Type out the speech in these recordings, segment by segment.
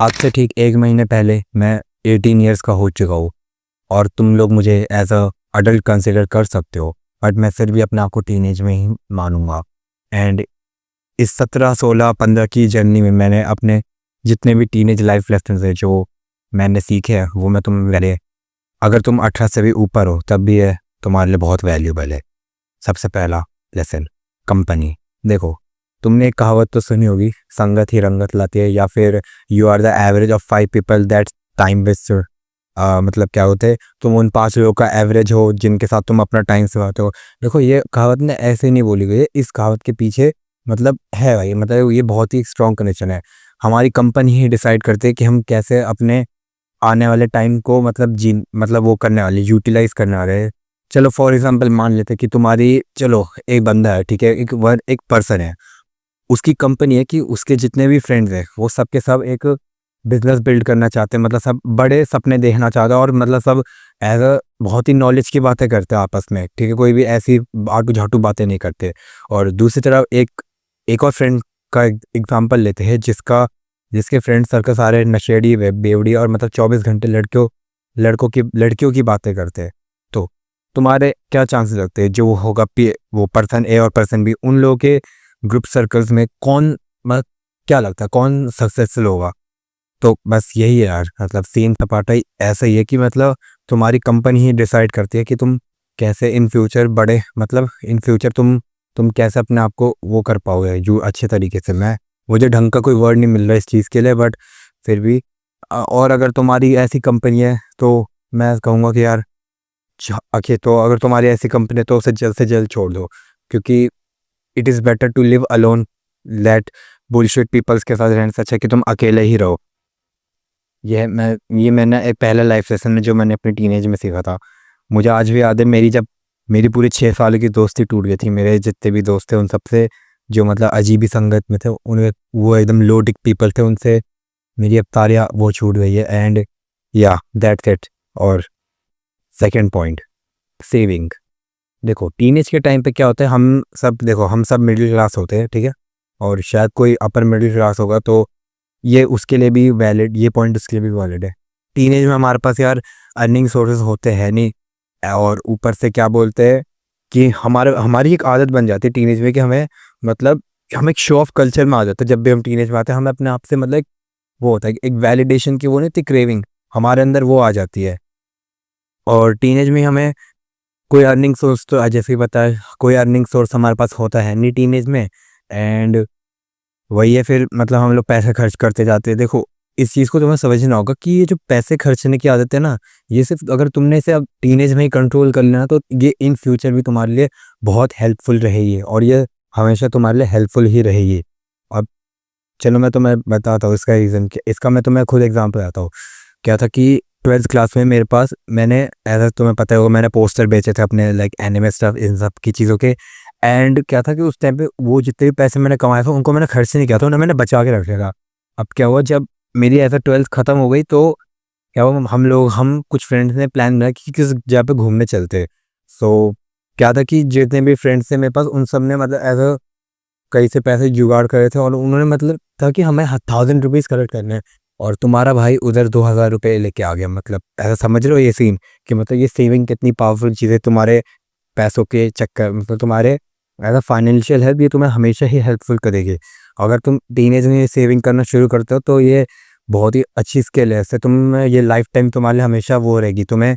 आज से ठीक 1 महीने पहले मैं 18 ईयर्स का हो चुका हूँ और तुम लोग मुझे एज अ अडल्ट कंसिडर कर सकते हो, बट मैं फिर भी अपने आप को टीनेज में ही मानूंगा। एंड इस 17, 16, 15 की जर्नी में मैंने अपने जितने भी टीनेज लाइफ लेसन है जो मैंने सीखे हैं वो मैं तुम्हें मेरे, अगर तुम 18 से भी ऊपर हो तब भी है तुम्हारे लिए बहुत वैल्यूबल है। सबसे पहला लेसन, कंपनी। देखो, तुमने एक कहावत तो सुनी होगी, संगत ही रंगत लाती है, या फिर you are the average of 5 people that time waster. मतलब क्या होते हैं, तुम उन 5 लोगों का एवरेज हो जिनके साथ तुम अपना टाइम सिवाते हो। देखो, ये कहावत ने ऐसे नहीं बोली गई है, इस कहावत के पीछे मतलब है भाई, मतलब ये बहुत ही स्ट्रॉन्ग कनेक्शन है। हमारी कंपनी ही डिसाइड करते है कि हम कैसे अपने आने वाले टाइम को मतलब वो करने वाले, यूटिलाइज करने वाले हैं। चलो फॉर एग्जांपल मान लेते हैं कि तुम्हारी, चलो एक बंदा है, ठीक है, एक पर्सन है, उसकी कंपनी है कि उसके जितने भी फ्रेंड्स हैं वो सब के सब एक बिजनेस बिल्ड करना चाहते हैं, मतलब सब बड़े सपने देखना चाहते हैं और मतलब सब एज अ बहुत ही नॉलेज की बातें करते हैं आपस में, ठीक है, कोई भी ऐसी आटू झाटू बातें नहीं करते। और दूसरी तरफ एक एक और फ्रेंड का एग्जांपल लेते हैं जिसके फ्रेंड सर्कल सारे नशेड़ी बेवड़ी और मतलब 24 घंटे लड़कियों की बातें करते हैं। तो तुम्हारे क्या चांसेस लगते हैं, जो वो होगा वो पर्सन ए और पर्सन बी, उन लोगों के ग्रुप सर्कल्स में कौन, मतलब क्या लगता है कौन सक्सेसफुल होगा? तो बस यही है यार, मतलब सीन सपाटा ही ऐसा ही है कि मतलब तुम्हारी कंपनी ही डिसाइड करती है कि तुम कैसे इन फ्यूचर बड़े, मतलब इन फ्यूचर तुम कैसे अपने आप को वो कर पाओगे जो अच्छे तरीके से। मुझे ढंग का कोई वर्ड नहीं मिल रहा इस चीज़ के लिए, बट फिर भी और अगर तुम्हारी ऐसी कंपनी है तो मैं कहूँगा कि यार आखिर तो अगर तुम्हारी ऐसी कंपनी है तो उसे जल्द से जल्द छोड़ दो, क्योंकि it is better to live alone let bullshit peoples के साथ रहने से अच्छा कि तुम अकेले ही रहो। मैंने एक पहला लाइफ लेसन में जो मैंने अपने टीनेज में सीखा था। मुझे आज भी याद है, मेरी पूरी 6 साल की दोस्ती टूट गई थी। मेरे जितने भी दोस्त थे उन सबसे, जो मतलब अजीब ही संगत में थे, उनमें वो एकदम लो टिक पीपल थे, उनसे मेरी अब तारियाँ वो छूट गई है। एंड या दैट्स इट। और सेकंड पॉइंट, सेविंग। देखो, टीनेज के टाइम पे क्या होता है, हम सब मिडिल क्लास होते हैं, ठीक है, और शायद कोई अपर मिडिल क्लास होगा तो ये उसके लिए भी वैलिड, ये पॉइंट उसके लिए भी वैलिड है। टीनेज में हमारे पास यार अर्निंग सोर्सेज होते हैं नहीं, और ऊपर से क्या बोलते हैं कि हमारी एक आदत बन जाती है टीनेज में कि हम एक शो ऑफ कल्चर में आ जाते हैं। जब भी हम टीनेज में आते हैं हमें अपने आप से मतलब वो होता है कि एक वैलिडेशन की वो नहीं थी, क्रेविंग हमारे अंदर वो आ जाती है। और टीनेज में हमें कोई अर्निंग सोर्स, तो जैसे ही बताया, कोई अर्निंग सोर्स हमारे पास होता है नहीं टीनेज में। एंड वही है, फिर मतलब हम लोग पैसे खर्च करते जाते हैं। देखो, इस चीज़ को तुम्हें समझना होगा कि ये जो पैसे खर्चने की आदत है ना, ये सिर्फ अगर तुमने इसे अब टीनेज में ही कंट्रोल कर लेना तो ये इन फ्यूचर भी तुम्हारे लिए बहुत हेल्पफुल रहेगी, और ये हमेशा तुम्हारे लिए हेल्पफुल ही रहेगी। अब चलो मैं तुम्हें बताता हूँ इसका रीज़न, इसका मैं तुम्हें खुद एग्जाम्पल बताता हूँ। क्या था कि 12th क्लास में मेरे पास, मैंने ऐसा तुम्हें पता होगा, मैंने पोस्टर बेचे थे अपने लाइक एनिमे स्टफ इन सब की चीज़ों के। एंड क्या था कि उस टाइम पे वो जितने भी पैसे मैंने कमाए थे उनको मैंने खर्च नहीं किया था, उन्हें मैंने बचा के रखा था। अब क्या हुआ, जब मेरी ऐसा 12th ख़त्म हो गई तो क्या हुआ, हम कुछ फ्रेंड्स ने प्लान बनाया कि किस जगह पे घूमने चलते। सो क्या था कि जितने भी फ्रेंड्स थे मेरे पास उन सब ने मतलब ऐसा कहीं से पैसे जुगाड़ करे थे, और उन्होंने मतलब था कि हमें 1000 रुपीज़ कलेक्ट करने हैं, और तुम्हारा भाई उधर 2000 रुपये लेके आ गया। मतलब ऐसा समझ रहे हो ये सीन, कि मतलब ये सेविंग कितनी पावरफुल चीज़ है तुम्हारे पैसों के चक्कर, मतलब तुम्हारे एज अ फाइनेंशियल हेल्प ये तुम्हें हमेशा ही हेल्पफुल करेगी। अगर तुम टीनेज में सेविंग करना शुरू करते हो तो ये बहुत ही अच्छी स्किल है, इससे तुम ये लाइफ टाइम तुम्हारे लिए हमेशा वो रहेगी। तुम्हें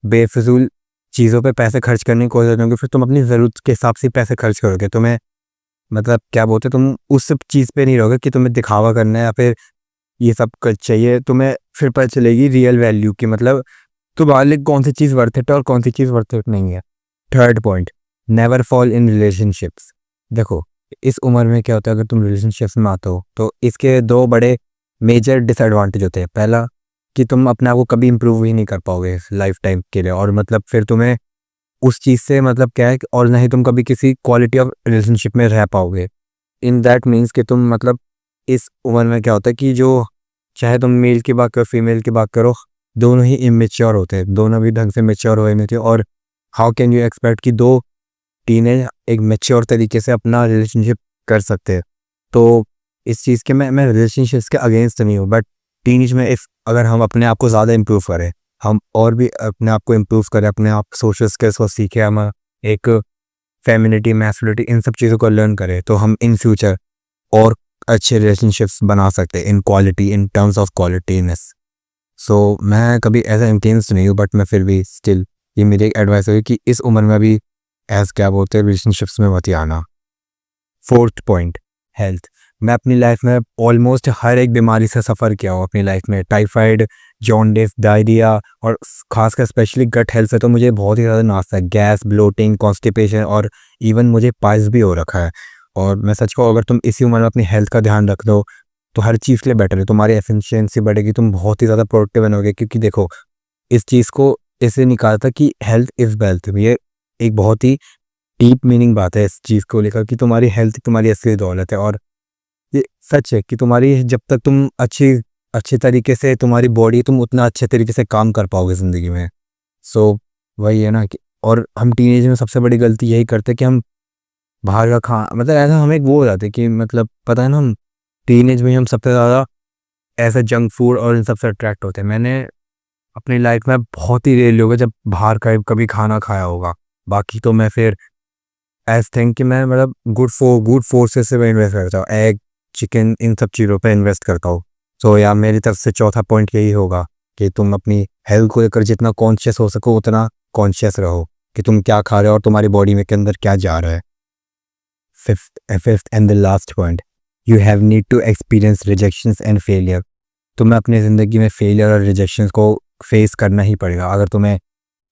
बेफिजूल चीज़ों पे पैसे खर्च करने की कोई ज़रूरत नहीं होगी, फिर तुम अपनी ज़रूरत के हिसाब से पैसे खर्च करोगे। तुम्हें मतलब क्या बोलते हैं, तुम उस सब चीज़ पे नहीं रहोगे कि तुम्हें दिखावा करना है या फिर ये सब चाहिए। तुम्हें फिर पता चलेगी रियल वैल्यू की, मतलब तुम्हारे लिए कौन सी चीज़ वर्थ इट है और कौन सी चीज़ वर्थ इट नहीं है। Third point, never fall in relationships. देखो, इस उम्र में क्या होता है, अगर तुम रिलेशनशिप्स में आते हो तो इसके 2 बड़े मेजर डिसएडवांटेज होते हैं। पहला कि तुम अपने आप को कभी इंप्रूव ही नहीं कर पाओगे लाइफ टाइम के लिए, और मतलब फिर तुम्हें उस चीज़ से मतलब क्या है और ना ही तुम कभी किसी क्वालिटी ऑफ रिलेशनशिप में रह पाओगे। इन दैट मीन्स कि तुम मतलब इस उम्र में क्या होता है कि जो, चाहे तुम मेल की बात करो फीमेल की बात करो, दोनों ही इमेच्योर होते हैं, दोनों भी ढंग से मेच्योर हुए नहीं थे। और हाउ कैन यू एक्सपेक्ट कि 2 टीनेज एक मेच्योर तरीके से अपना रिलेशनशिप कर सकते हैं? तो इस चीज़ के मैं रिलेशनशिप्स के अगेंस्ट नहीं हूँ, बट टीनेज में इस अगर हम अपने आप को ज़्यादा इम्प्रूव करें, हम और भी अपने आप को इम्प्रूव करें, अपने आप सोशल स्किल्स को सीखें, हम एक फेमिनिटी, मैस्कुलिनिटी, इन सब चीज़ों को लर्न करें, तो हम इन फ्यूचर और अच्छे रिलेशनशिप्स बना सकते हैं in quality, in terms of qualityness. So मैं कभी ऐसा इंटेंस नहीं हूँ, बट मैं फिर भी स्टिल ये मेरी एक एडवाइस होगी कि इस उम्र में अभी क्या बोलते हैं, रिलेशनशिप्स में मत ही आना। Fourth point, health. मैं अपनी लाइफ में ऑलमोस्ट हर एक बीमारी से सफ़र किया हूँ अपनी लाइफ में। टाइफाइड, जॉन्डिस, डायरिया और खासकर स्पेशली गट हेल्थ से तो मुझे बहुत ही ज़्यादा नाश्ता है। गैस, ब्लोटिंग, कॉन्स्टिपेशन और इवन मुझे पाइल्स भी हो रखा है। और मैं सच कहूँ, अगर तुम इसी उम्र में अपनी हेल्थ का ध्यान रख दो तो हर चीज़ के लिए बेटर है। तुम्हारी एफिशिएंसी बढ़ेगी, तुम बहुत ही ज़्यादा प्रोडक्टिव बनोगे। क्योंकि देखो, इस चीज़ को ऐसे निकालता कि हेल्थ इज़ वेल्थ, ये एक बहुत ही डीप मीनिंग बात है इस चीज़ को लेकर कि तुम्हारी हेल्थ तुम्हारी असली दौलत है। और ये सच है कि तुम्हारी जब तक तुम अच्छे तरीके से तुम्हारी बॉडी, तुम उतना अच्छे तरीके से काम कर पाओगे ज़िंदगी में। सो वही है ना कि और हम टीनेज में सबसे बड़ी गलती यही करते हैं कि हम बाहर का मतलब ऐसा हमें एक वो हो जाता है कि मतलब पता है ना, हम टीनेज में हम सबसे ज़्यादा ऐसा जंक फूड और इन सबसे अट्रैक्ट होते हैं। मैंने अपनी लाइफ में बहुत ही रेयर होगा जब बाहर का कभी खाना खाया होगा। बाकी तो मैं फिर एज थिंक कि मैं मतलब गुड फोर्सेस से मैं इन्वेस्ट करता हूँ, एग, चिकन, इन सब चीज़ों पे इन्वेस्ट करता हूँ। सो या मेरी तरफ से चौथा पॉइंट यही होगा कि तुम अपनी हेल्थ को लेकर जितना कॉन्शियस हो सको उतना कॉन्शियस रहो कि तुम क्या खा रहे हो और तुम्हारी बॉडी में के अंदर क्या जा रहा है। Fifth and the last point, you have need to experience rejections and failure. तुम्हें अपनी ज़िंदगी में फेलियर और रिजेक्शंस को फेस करना ही पड़ेगा। अगर तुम्हें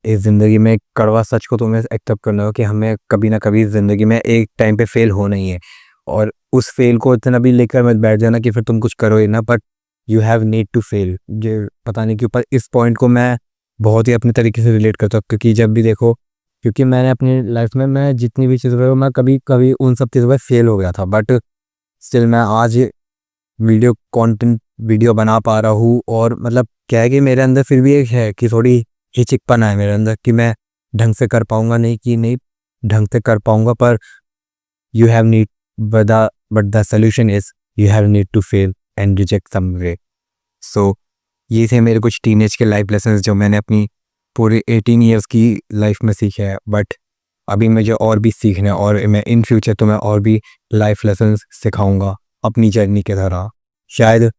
इस ज़िंदगी में कड़वा सच को तुम्हें एक्सेप्ट करना हो कि हमें कभी ना कभी ज़िंदगी में एक टाइम पे फेल होना ही है, और उस फेल को इतना भी लेकर मत बैठ जाना कि फिर तुम कुछ करो ही ना, but you have need to fail. ये पता नहीं क्यों, पर इस पॉइंट को मैं बहुत ही अपने तरीके से रिलेट करता हूँ। क्योंकि जब भी देखो, क्योंकि मैंने अपनी लाइफ में मैं जितनी भी चीज़ें मैं कभी कभी उन सब चीज़ों पर फेल हो गया था, बट स्टिल मैं आज वीडियो बना पा रहा हूँ। और मतलब क्या है कि मेरे अंदर फिर भी एक है कि थोड़ी हिचकपन है मेरे अंदर कि मैं ढंग से कर पाऊंगा, नहीं कि नहीं ढंग से कर पाऊंगा। पर you have need but the solution is you have need to fail and reject some way. So ये थे मेरे कुछ टीनेज के लाइफ लेसन्स जो मैंने अपनी पूरे 18 ईयर्स की लाइफ में सीखे हैं। बट अभी मुझे और भी सीखना है और मैं इन फ्यूचर तो मैं और भी लाइफ लेसन्स सिखाऊंगा अपनी जर्नी के तरह शायद,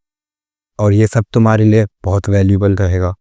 और ये सब तुम्हारे लिए बहुत वैल्यूबल रहेगा।